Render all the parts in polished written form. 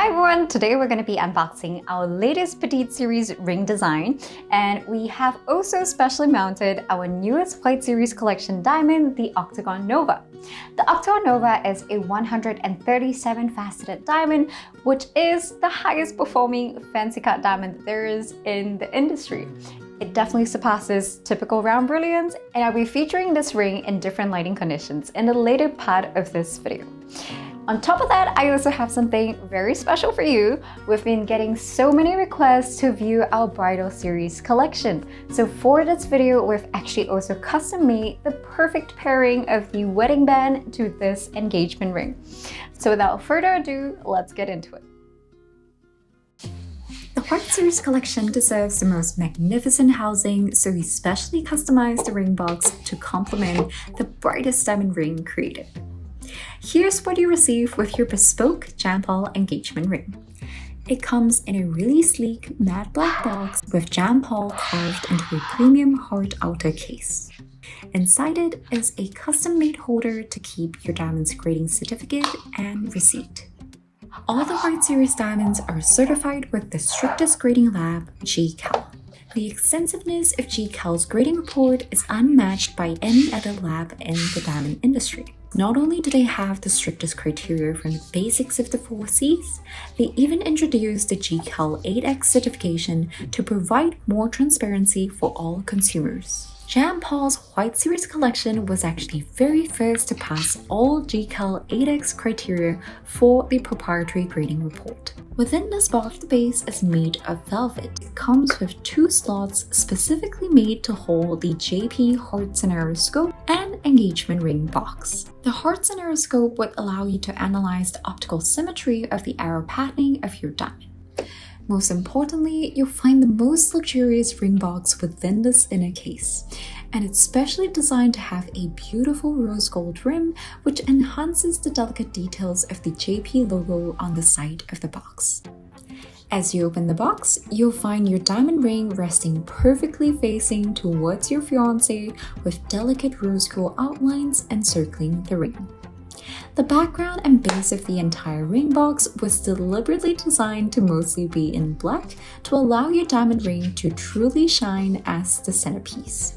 Hi everyone, today we're going to be unboxing our latest Petite Series ring design, and we have also specially mounted our newest White Series collection diamond, the Octagon Nova. The Octagon Nova is a 137 faceted diamond, which is the highest performing fancy cut diamond that there is in the industry. It definitely surpasses typical round brilliance, and I'll be featuring this ring in different lighting conditions in the later part of this video. On top of that, I also have something very special for you. We've been getting so many requests to view our bridal series collection. So for this video, we've actually also custom made the perfect pairing of the wedding band to this engagement ring. So without further ado, let's get into it. The White Series collection deserves the most magnificent housing, so we specially customized the ring box to complement the brightest diamond ring created. Here's what you receive with your bespoke JANNPAUL engagement ring. It comes in a really sleek matte black box with JANNPAUL carved into a premium hard outer case. Inside it is a custom-made holder to keep your diamonds grading certificate and receipt. All the White Series diamonds are certified with the strictest grading lab, JCal. The extensiveness of JCal's grading report is unmatched by any other lab in the diamond industry. Not only do they have the strictest criteria from the basics of the 4 Cs, they even introduced the JCal 8X certification to provide more transparency for all consumers. JANNPAUL's White Series collection was actually very first to pass all JCal 8X criteria for the proprietary grading report. Within this box, the base is made of velvet. It comes with 2 slots specifically made to hold the JP Hearts and Arrows scope and engagement ring box. The Hearts and Arrows scope would allow you to analyze the optical symmetry of the arrow patterning of your diamond. Most importantly, you'll find the most luxurious ring box within this inner case, and it's specially designed to have a beautiful rose gold rim which enhances the delicate details of the JP logo on the side of the box. As you open the box, you'll find your diamond ring resting perfectly facing towards your fiancé with delicate rose gold outlines encircling the ring. The background and base of the entire ring box was deliberately designed to mostly be in black to allow your diamond ring to truly shine as the centerpiece.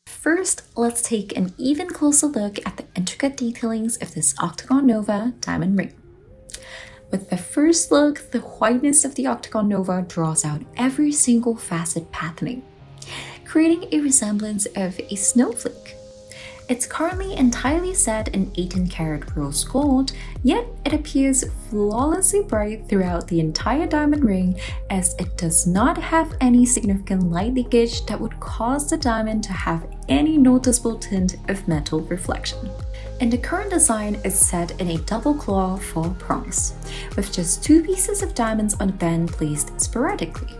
First, let's take an even closer look at the intricate detailings of this Octagon Nova diamond ring. With the first look, the whiteness of the Octagon Nova draws out every single facet patterning, creating a resemblance of a snowflake. It's currently entirely set in 18-karat rose gold, yet it appears flawlessly bright throughout the entire diamond ring, as it does not have any significant light leakage that would cause the diamond to have any noticeable tint of metal reflection. And the current design is set in a double claw for prongs, with just 2 pieces of diamonds on the band placed sporadically.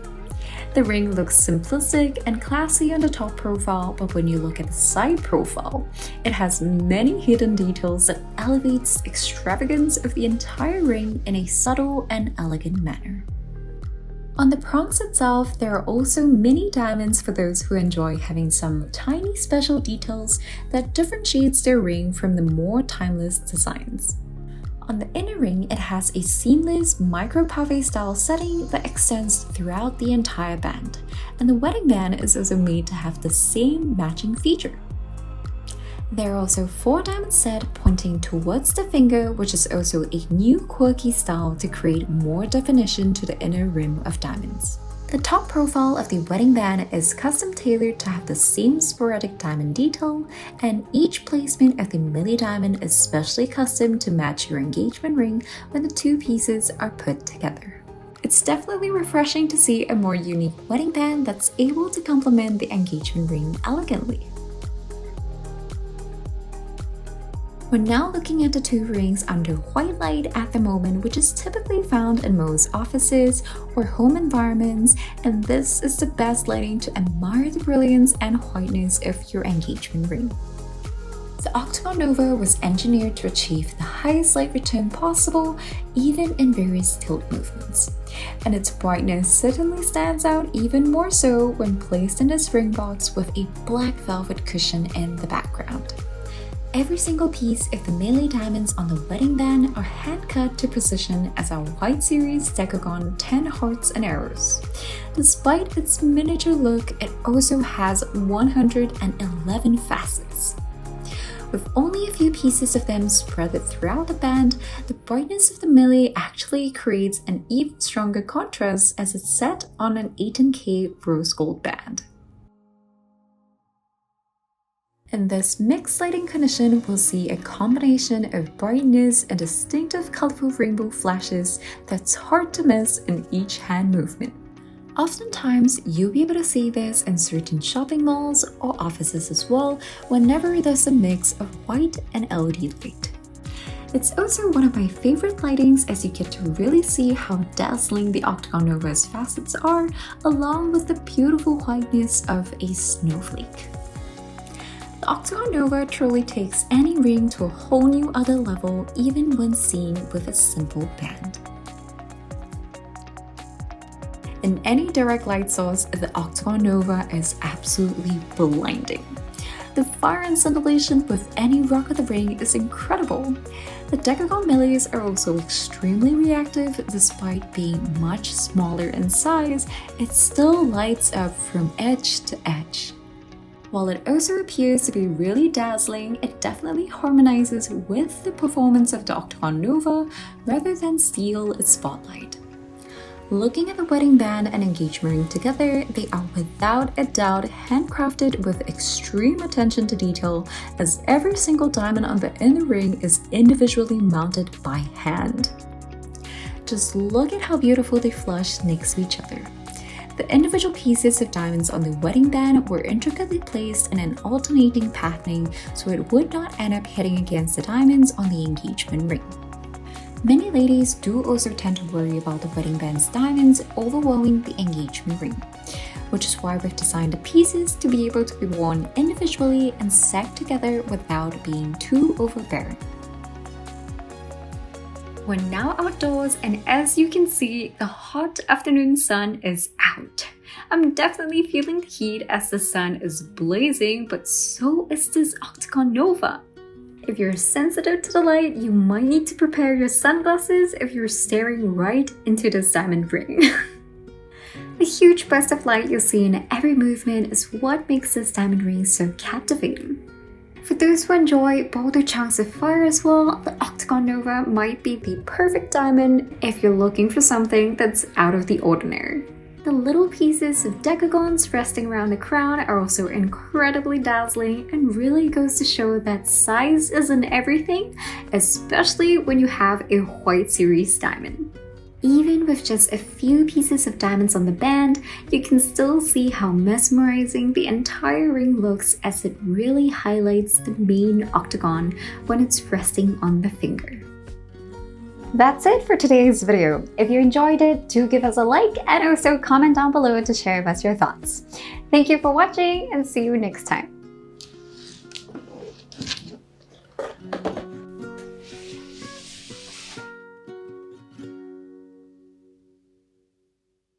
The ring looks simplistic and classy on the top profile, but when you look at the side profile, it has many hidden details that elevates the extravagance of the entire ring in a subtle and elegant manner. On the prongs itself, there are also mini diamonds for those who enjoy having some tiny special details that differentiates their ring from the more timeless designs. On the inner ring, it has a seamless micro pavé style setting that extends throughout the entire band, and the wedding band is also made to have the same matching feature. There are also 4 diamonds set pointing towards the finger, which is also a new quirky style to create more definition to the inner rim of diamonds. The top profile of the wedding band is custom tailored to have the same sporadic diamond detail, and each placement of the mini diamond is specially custom to match your engagement ring when the 2 pieces are put together. It's definitely refreshing to see a more unique wedding band that's able to complement the engagement ring elegantly. We're now looking at the 2 rings under white light at the moment, which is typically found in most offices or home environments, and this is the best lighting to admire the brilliance and whiteness of your engagement ring. The Octagon Nova was engineered to achieve the highest light return possible, even in various tilt movements. And its brightness certainly stands out even more so when placed in this ring box with a black velvet cushion in the background. Every single piece of the melee diamonds on the wedding band are hand-cut to precision as our White Series Octagon 10 hearts and arrows. Despite its miniature look, it also has 111 facets. With only a few pieces of them spread throughout the band, the brightness of the melee actually creates an even stronger contrast as it's set on an 18K rose gold band. In this mixed lighting condition, we'll see a combination of brightness and distinctive colorful rainbow flashes that's hard to miss in each hand movement. Oftentimes, you'll be able to see this in certain shopping malls or offices as well whenever there's a mix of white and LED light. It's also one of my favorite lightings as you get to really see how dazzling the Octagon Nova's facets are, along with the beautiful whiteness of a snowflake. The Octagon Nova truly takes any ring to a whole new other level, even when seen with a simple band. In any direct light source, the Octagon Nova is absolutely blinding. The fire and scintillation with any rock of the ring is incredible. The decagon melees are also extremely reactive. Despite being much smaller in size, it still lights up from edge to edge. While it also appears to be really dazzling, it definitely harmonizes with the performance of the Octagon Nova rather than steal its spotlight. Looking at the wedding band and engagement ring together, they are without a doubt handcrafted with extreme attention to detail, as every single diamond on the inner ring is individually mounted by hand. Just look at how beautiful they flush next to each other. The individual pieces of diamonds on the wedding band were intricately placed in an alternating patterning so it would not end up hitting against the diamonds on the engagement ring. Many ladies do also tend to worry about the wedding band's diamonds overwhelming the engagement ring, which is why we've designed the pieces to be able to be worn individually and set together without being too overbearing. We're now outdoors, and as you can see, the hot afternoon sun is out. I'm definitely feeling the heat as the sun is blazing, but so is this Octagon Nova. If you're sensitive to the light, you might need to prepare your sunglasses if you're staring right into this diamond ring. The huge burst of light you'll see in every movement is what makes this diamond ring so captivating. For those who enjoy bolder chunks of fire as well, the Octagon Nova might be the perfect diamond if you're looking for something that's out of the ordinary. The little pieces of decagons resting around the crown are also incredibly dazzling and really goes to show that size isn't everything, especially when you have a White Series diamond. Even with just a few pieces of diamonds on the band, you can still see how mesmerizing the entire ring looks as it really highlights the main octagon when it's resting on the finger. That's it for today's video. If you enjoyed it, do give us a like and also comment down below to share with us your thoughts. Thank you for watching and see you next time.